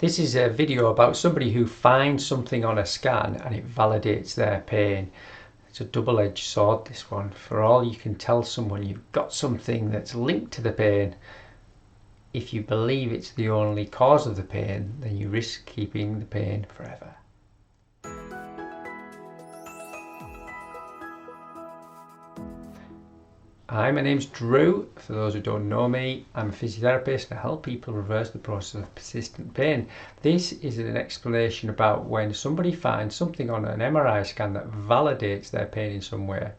This is a video about somebody who finds something on a scan and it validates their pain. It's a double-edged sword, this one. For all you can tell someone you've got something that's linked to the pain, if you believe it's the only cause of the pain, then you risk keeping the pain forever. Hi, my name's Drew. For those who don't know me, I'm a physiotherapist and I help people reverse the process of persistent pain. This is an explanation about when somebody finds something on an MRI scan that validates their pain in some way.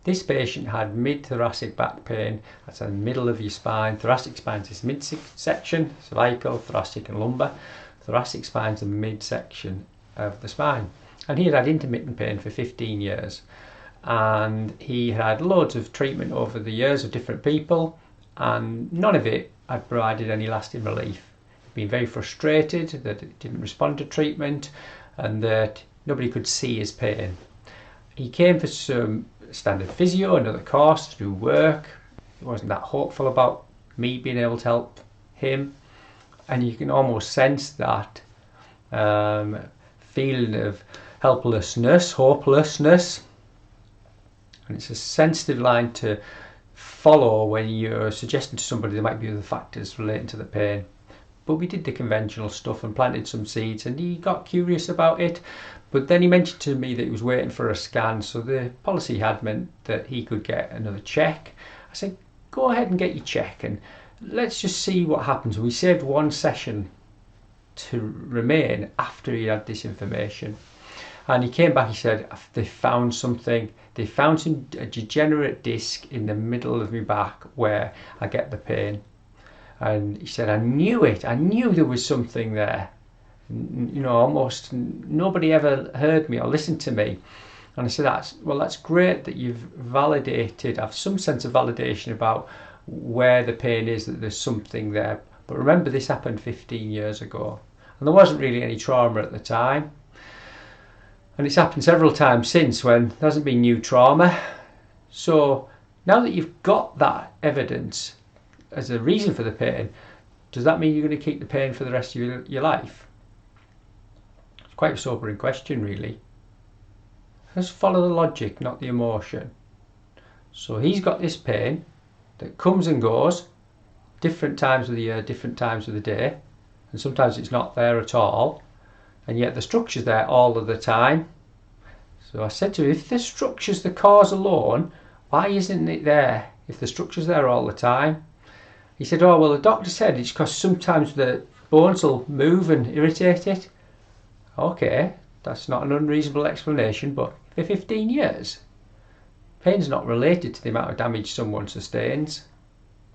This patient had mid-thoracic back pain. That's in the middle of your spine. Thoracic spine is this midsection, cervical, thoracic and lumbar. Thoracic spine is the midsection of the spine. And he had had intermittent pain for 15 years. And he had loads of treatment over the years of different people, and none of it had provided any lasting relief. He'd been very frustrated that it didn't respond to treatment and that nobody could see his pain. He came for some standard physio, another course to do work. He wasn't that hopeful about me being able to help him, and you can almost sense that feeling of helplessness, hopelessness. And it's a sensitive line to follow when you're suggesting to somebody there might be other factors relating to the pain. But we did the conventional stuff and planted some seeds, and he got curious about it. But then he mentioned to me that he was waiting for a scan, so the policy had meant that he could get another check. I said, go ahead and get your check and let's just see what happens. We saved one session to remain after he had this information. And he came back, he said, they found something. They found a degenerate disc in the middle of my back where I get the pain. And he said, I knew it. I knew there was something there. You know, almost nobody ever heard me or listened to me. And I said, that's great that you've validated, have some sense of validation about where the pain is, that there's something there. But remember, this happened 15 years ago. And there wasn't really any trauma at the time. And it's happened several times since when there hasn't been new trauma. So now that you've got that evidence as a reason for the pain, does that mean you're going to keep the pain for the rest of your life? It's quite a sobering question, really. Let's follow the logic, not the emotion. So he's got this pain that comes and goes, different times of the year, different times of the day, and sometimes it's not there at all. And yet the structure's there all of the time. So I said to him, if the structure's the cause alone, why isn't it there if the structure's there all the time? He said, oh, well, the doctor said it's because sometimes the bones will move and irritate it. Okay, that's not an unreasonable explanation, but for 15 years, pain's not related to the amount of damage someone sustains,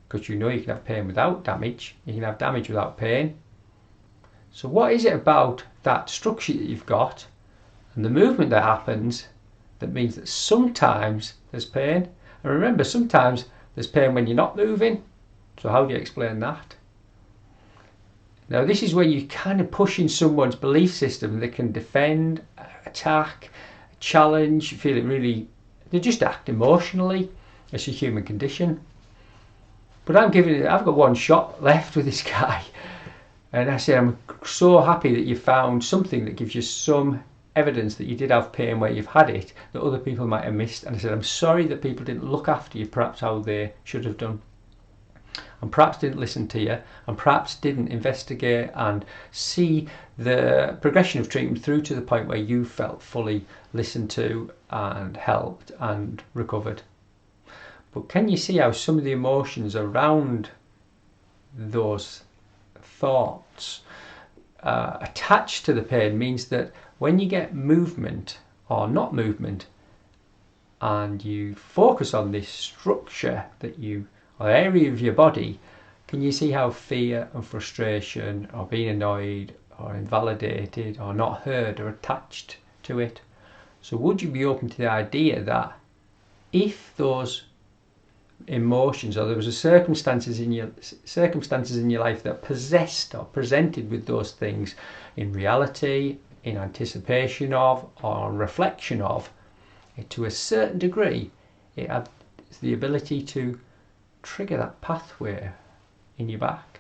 because you know you can have pain without damage, you can have damage without pain. So what is it about that structure that you've got and the movement that happens that means that sometimes there's pain? And remember, sometimes there's pain when you're not moving. So how do you explain that? Now this is where you're kind of pushing someone's belief system. They can defend, attack, challenge, feel it really, they just act emotionally. It's a human condition. But I've got one shot left with this guy. And I say, I'm so happy that you found something that gives you some evidence that you did have pain where you've had it that other people might have missed. And I said, I'm sorry that people didn't look after you perhaps how they should have done, and perhaps didn't listen to you, and perhaps didn't investigate and see the progression of treatment through to the point where you felt fully listened to and helped and recovered. But can you see how some of the emotions around those thoughts attached to the pain means that when you get movement or not movement and you focus on this structure that or area of your body, can you see how fear and frustration or being annoyed or invalidated or not heard are attached to it? So would you be open to the idea that if those emotions, or there was circumstances in your life that possessed or presented with those things in reality, in anticipation of, or reflection of, to a certain degree, it had the ability to trigger that pathway in your back,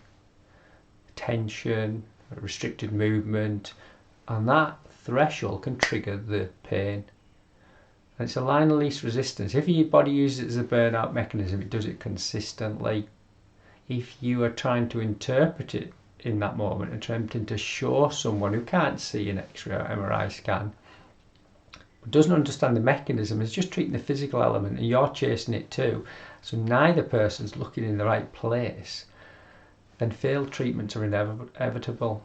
tension, restricted movement, and that threshold can trigger the pain. And it's a line of least resistance. If your body uses it as a burnout mechanism, it does it consistently. If you are trying to interpret it in that moment and attempting to show someone who can't see an X-ray or MRI scan, but doesn't understand the mechanism, is just treating the physical element and you're chasing it too, so neither person's looking in the right place, then failed treatments are inevitable.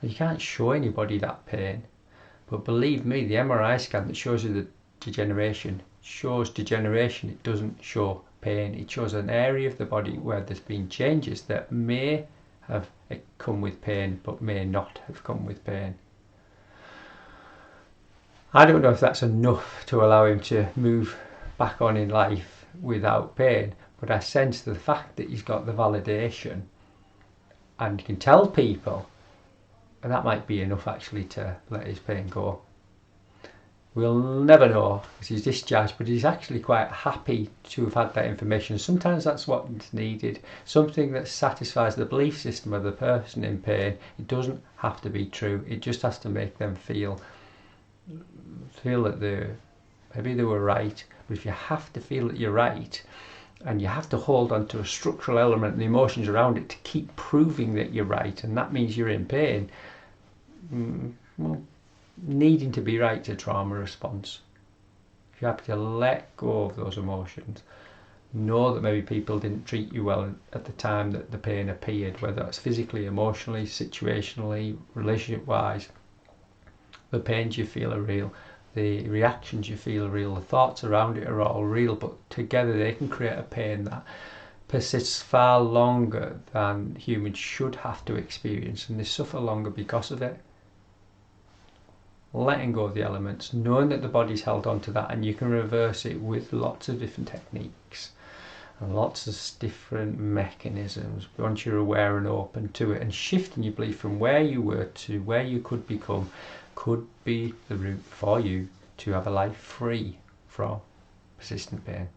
And you can't show anybody that pain. But believe me, the MRI scan that shows you the degeneration shows degeneration. It doesn't show pain. It shows an area of the body where there's been changes that may have come with pain but may not have come with pain. I don't know if that's enough to allow him to move back on in life without pain, but I sense the fact that he's got the validation and can tell people, and that might be enough actually to let his pain go. We'll never know because he's discharged, but he's actually quite happy to have had that information. Sometimes that's what's needed, something that satisfies the belief system of the person in pain. It doesn't have to be true, it just has to make them feel that maybe they were right. But if you have to feel that you're right, and you have to hold on to a structural element and the emotions around it to keep proving that you're right, and that means you're in pain, well, needing to be right to trauma response. If you have to let go of those emotions, know that maybe people didn't treat you well at the time that the pain appeared, whether that's physically, emotionally, situationally, relationship wise. The pains you feel are real, the reactions you feel are real, the thoughts around it are all real, but together they can create a pain that persists far longer than humans should have to experience, and they suffer longer because of it. Letting go of the elements, knowing that the body's held on to that, and you can reverse it with lots of different techniques and lots of different mechanisms once you're aware and open to it, and shifting your belief from where you were to where you could become could be the route for you to have a life free from persistent pain.